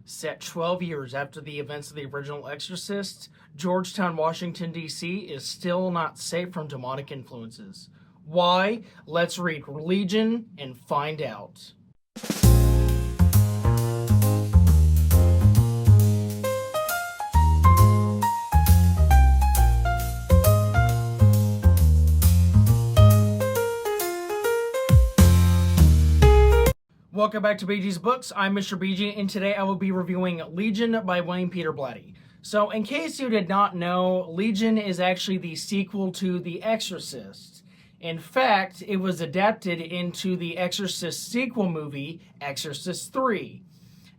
Set 12 years after the events of the original Exorcist, Georgetown, Washington, D.C. is still not safe from demonic influences. Why? Let's read Legion and find out. Welcome back to BG's Books. I'm Mr. BG, and today I will be reviewing Legion by William Peter Blatty. So, in case you did not know, Legion is actually the sequel to The Exorcist. In fact, it was adapted into the Exorcist sequel movie, Exorcist 3.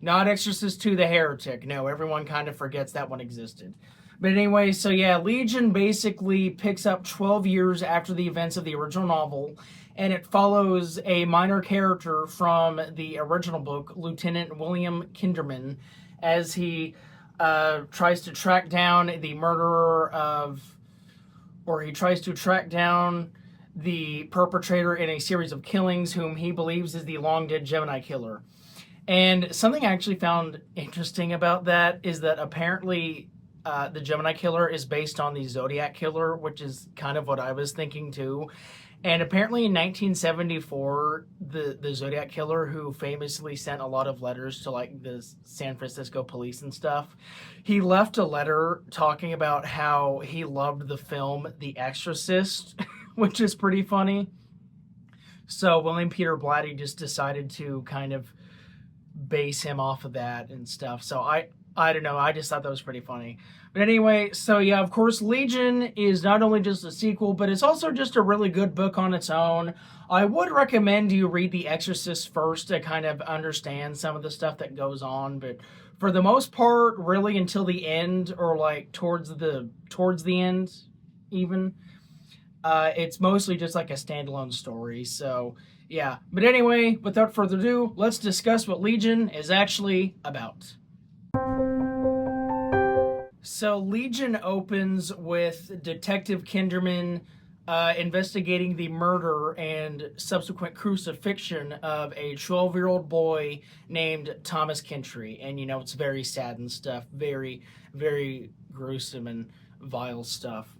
Not Exorcist 2 the Heretic. No, everyone kind of forgets that one existed. But anyway, so yeah, Legion basically picks up 12 years after the events of the original novel, and it follows a minor character from the original book, Lieutenant William Kinderman, as he tries to track down the murderer of, or he tries to track down the perpetrator in a series of killings whom he believes is the long-dead Gemini killer. And something I actually found interesting about that is that apparently the Gemini killer is based on the Zodiac killer, which is kind of what I was thinking too. And apparently in 1974, the Zodiac killer, who famously sent a lot of letters to like the San Francisco police and stuff, he left a letter talking about how he loved the film The Exorcist, which is pretty funny. So William Peter Blatty just decided to kind of base him off of that and stuff. So I don't know, I just thought that was pretty funny. But anyway, so yeah, of course, Legion is not only just a sequel, but it's also just a really good book on its own. I would recommend you read The Exorcist first to kind of understand some of the stuff that goes on, but for the most part, really until the end, or like towards the end even, it's mostly just like a standalone story, so yeah. But anyway, without further ado, let's discuss what Legion is actually about. So Legion opens with Detective Kinderman investigating the murder and subsequent crucifixion of a 12-year-old boy named Thomas Kentry. And, you know, it's very sad and stuff. Very, very gruesome and vile stuff.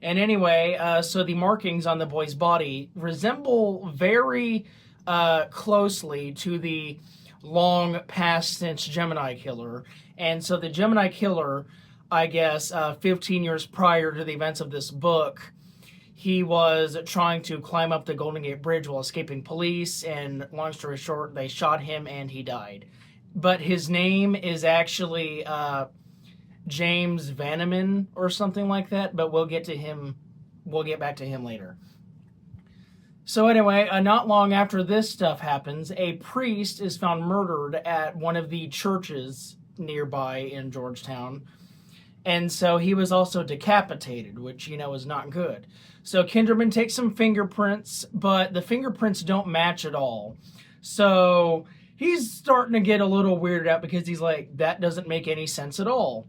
And anyway, so the markings on the boy's body resemble very closely to the long past since Gemini killer. And so the Gemini killer, I guess, 15 years prior to the events of this book, he was trying to climb up the Golden Gate Bridge while escaping police, and long story short, they shot him and he died. But his name is actually James Vanneman or something like that, but we'll get back to him later. So anyway, not long after this stuff happens, a priest is found murdered at one of the churches nearby in Georgetown. And so he was also decapitated, which, you know, is not good. So Kinderman takes some fingerprints, but the fingerprints don't match at all. So he's starting to get a little weirded out because he's like, that doesn't make any sense at all.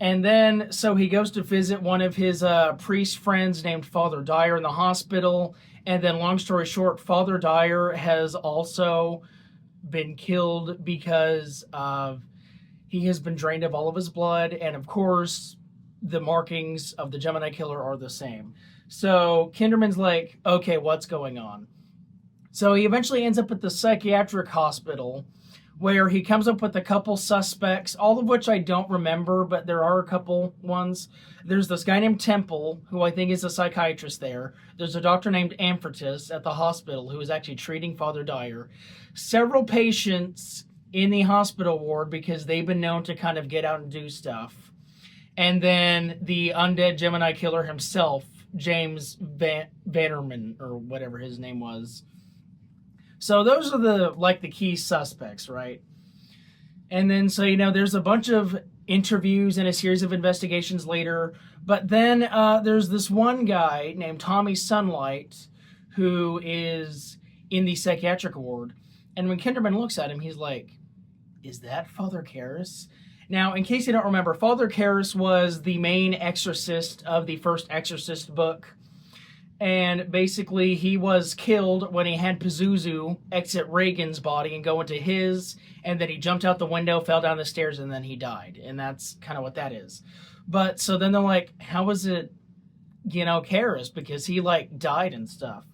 And then, so he goes to visit one of his priest friends named Father Dyer in the hospital. And then, long story short, Father Dyer has also been killed because of he has been drained of all of his blood, and of course, the markings of the Gemini killer are the same. So Kinderman's like, okay, what's going on? So he eventually ends up at the psychiatric hospital, where he comes up with a couple suspects, all of which I don't remember, but there are a couple ones. There's this guy named Temple, who I think is a psychiatrist there. There's a doctor named Amphratus at the hospital who is actually treating Father Dyer. Several patients in the hospital ward because they've been known to kind of get out and do stuff. And then the undead Gemini killer himself, James Vanneman, or whatever his name was. So those are the key suspects, right? And then, so, you know, there's a bunch of interviews and a series of investigations later. But then there's this one guy named Tommy Sunlight who is in the psychiatric ward. And when Kinderman looks at him, he's like, is that Father Karras? Now, in case you don't remember, Father Karras was the main exorcist of the first Exorcist book. And basically, he was killed when he had Pazuzu exit Reagan's body and go into his, and then he jumped out the window, fell down the stairs, and then he died. And that's kind of what that is. But so then they're like, how was it, Karras? Because he like died and stuff.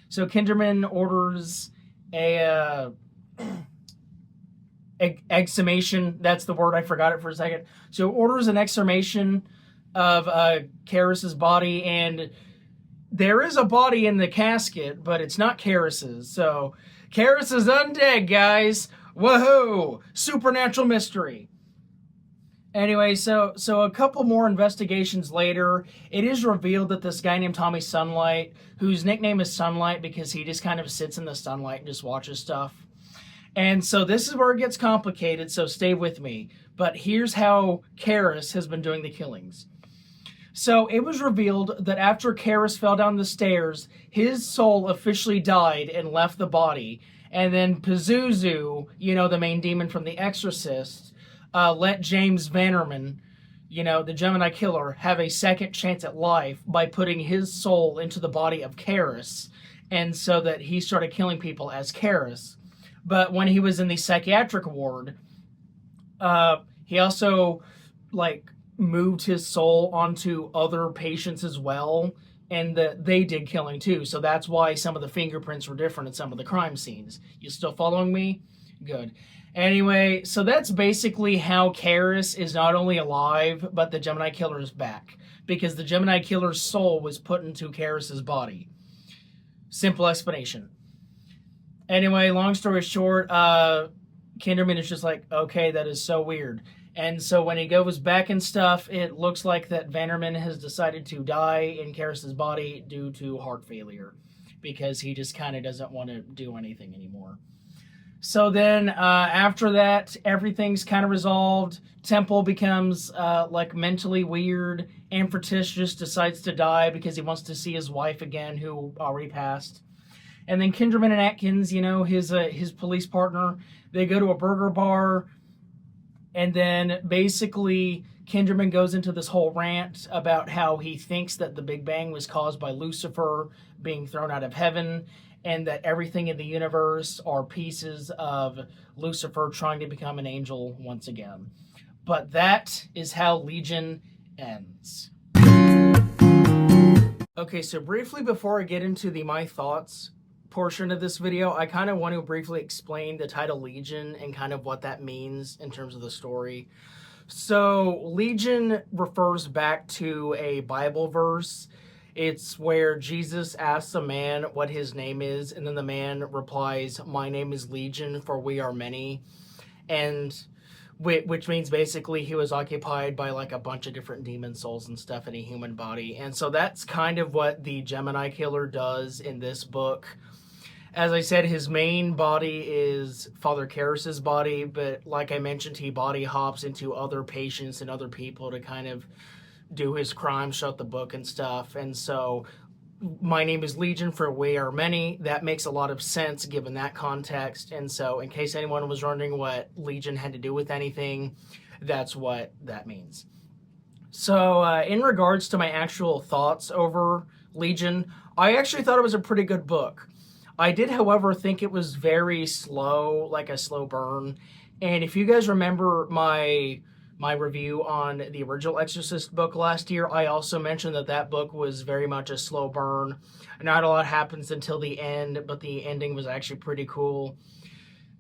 So Kinderman orders a exhumation. That's the word. I forgot it for a second. So orders an exhumation of Karras's body, and there is a body in the casket, but it's not Karras's. So Karras is undead, guys. Woohoo! Supernatural mystery. Anyway, so a couple more investigations later, it is revealed that this guy named Tommy Sunlight, whose nickname is Sunlight because he just kind of sits in the sunlight and just watches stuff. And so this is where it gets complicated, so stay with me. But here's how Karras has been doing the killings. So it was revealed that after Karras fell down the stairs, his soul officially died and left the body. And then Pazuzu, the main demon from The Exorcist, let James Vanderman, the Gemini killer, have a second chance at life by putting his soul into the body of Karras. And so that he started killing people as Karras. But when he was in the psychiatric ward, he also, moved his soul onto other patients as well, and they did killing too. So that's why some of the fingerprints were different at some of the crime scenes. You still following me? Good. Anyway, so that's basically how Karras is not only alive, but the Gemini Killer is back. Because the Gemini Killer's soul was put into Karras's body. Simple explanation. Anyway, long story short, Kinderman is just like, okay, that is so weird. And so when he goes back and stuff, it looks like that Vanderman has decided to die in Karras's body due to heart failure. Because he just kind of doesn't want to do anything anymore. So then, after that, everything's kind of resolved. Temple becomes, mentally weird. Amphratis just decides to die because he wants to see his wife again, who already passed. And then Kinderman and Atkins, his police partner, they go to a burger bar. And then, basically, Kinderman goes into this whole rant about how he thinks that the Big Bang was caused by Lucifer being thrown out of heaven, and that everything in the universe are pieces of Lucifer trying to become an angel once again. But that is how Legion ends. Okay, so briefly before I get into the My Thoughts portion of this video, I kind of want to briefly explain the title Legion and kind of what that means in terms of the story. So Legion refers back to a Bible verse. It's where Jesus asks a man what his name is, and then the man replies, "My name is Legion, for we are many." And which means basically he was occupied by a bunch of different demon souls and stuff in a human body. And so that's kind of what the Gemini Killer does in this book. As I said, his main body is Father Karras's body, but like I mentioned, he body hops into other patients and other people to kind of do his crime, shut the book and stuff. And so, my name is Legion, for we are many. That makes a lot of sense given that context. And so, in case anyone was wondering what Legion had to do with anything, that's what that means. So, in regards to my actual thoughts over Legion, I actually thought it was a pretty good book. I did, however, think it was very slow, like a slow burn. And if you guys remember my review on the original Exorcist book last year, I also mentioned that book was very much a slow burn. Not a lot happens until the end, but the ending was actually pretty cool.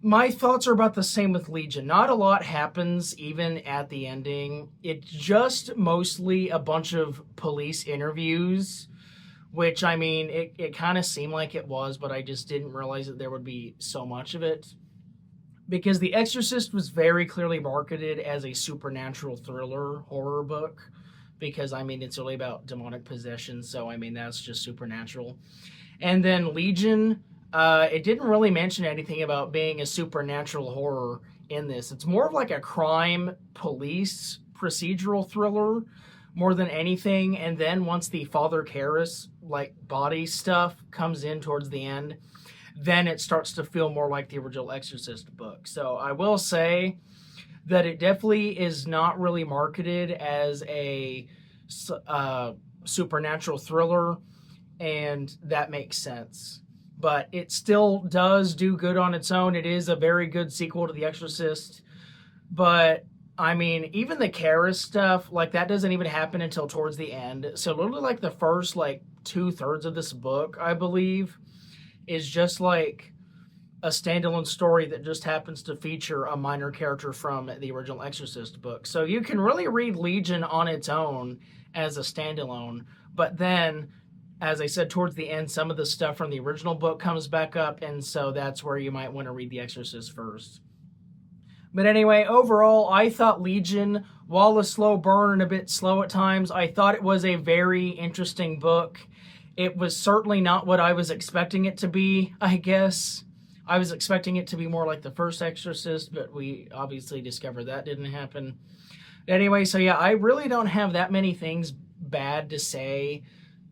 My thoughts are about the same with Legion. Not a lot happens even at the ending. It's just mostly a bunch of police interviews, which, I mean, it kind of seemed like it was, but I just didn't realize that there would be so much of it. Because The Exorcist was very clearly marketed as a supernatural thriller horror book. Because, I mean, it's really about demonic possession, so, I mean, that's just supernatural. And then Legion, it didn't really mention anything about being a supernatural horror in this. It's more of like a crime police procedural thriller more than anything. And then once the Father Karras body stuff comes in towards the end, then it starts to feel more like the original Exorcist book. So I will say that it definitely is not really marketed as a supernatural thriller. and that makes sense. But it still does do good on its own. It is a very good sequel to The Exorcist. But, I mean, even the Karras stuff, like, that doesn't even happen until towards the end. So literally, like, the first, like, 2/3 of this book, I believe, is just, like, a standalone story that just happens to feature a minor character from the original Exorcist book. So you can really read Legion on its own as a standalone. But then, as I said, towards the end, some of the stuff from the original book comes back up, and so that's where you might want to read The Exorcist first. But anyway, overall, I thought Legion, while a slow burn and a bit slow at times, I thought it was a very interesting book. It was certainly not what I was expecting it to be, I guess. I was expecting it to be more like the first Exorcist, but we obviously discovered that didn't happen. Anyway, so yeah, I really don't have that many things bad to say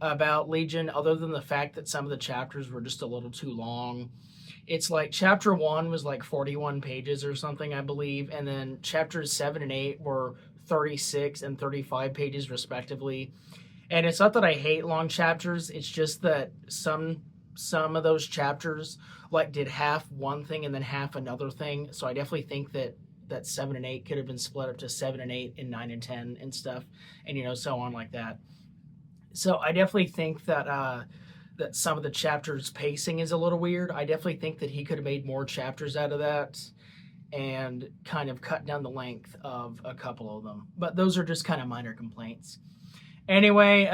about Legion, other than the fact that some of the chapters were just a little too long. It's like chapter 1 was like 41 pages or something, I believe, and then chapters 7 and 8 were 36 and 35 pages respectively. And it's not that I hate long chapters, it's just that some of those chapters like did half one thing and then half another thing. So I definitely think that 7 and 8 could have been split up to 7 and 8 and 9 and 10 and stuff, and so on like that. So I definitely think that that some of the chapters' pacing is a little weird. I definitely think that he could have made more chapters out of that and kind of cut down the length of a couple of them. But those are just kind of minor complaints. Anyway,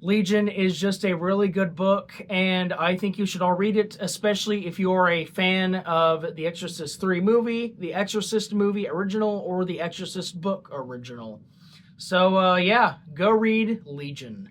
Legion is just a really good book, and I think you should all read it, especially if you are a fan of The Exorcist 3 movie, The Exorcist movie original, or The Exorcist book original. So, yeah, go read Legion.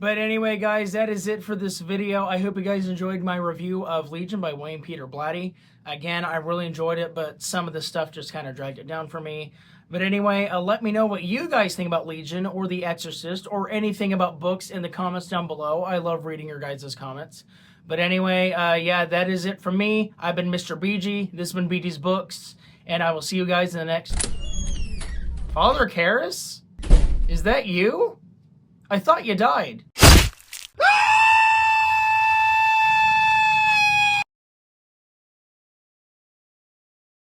But anyway, guys, that is it for this video. I hope you guys enjoyed my review of Legion by William Peter Blatty. Again, I really enjoyed it, but some of the stuff just kind of dragged it down for me. But anyway, let me know what you guys think about Legion or The Exorcist or anything about books in the comments down below. I love reading your guys' comments. But anyway, yeah, that is it from me. I've been Mr. BG. This has been BG's Books, and I will see you guys in the next... Father Karras? Is that you? I thought you died.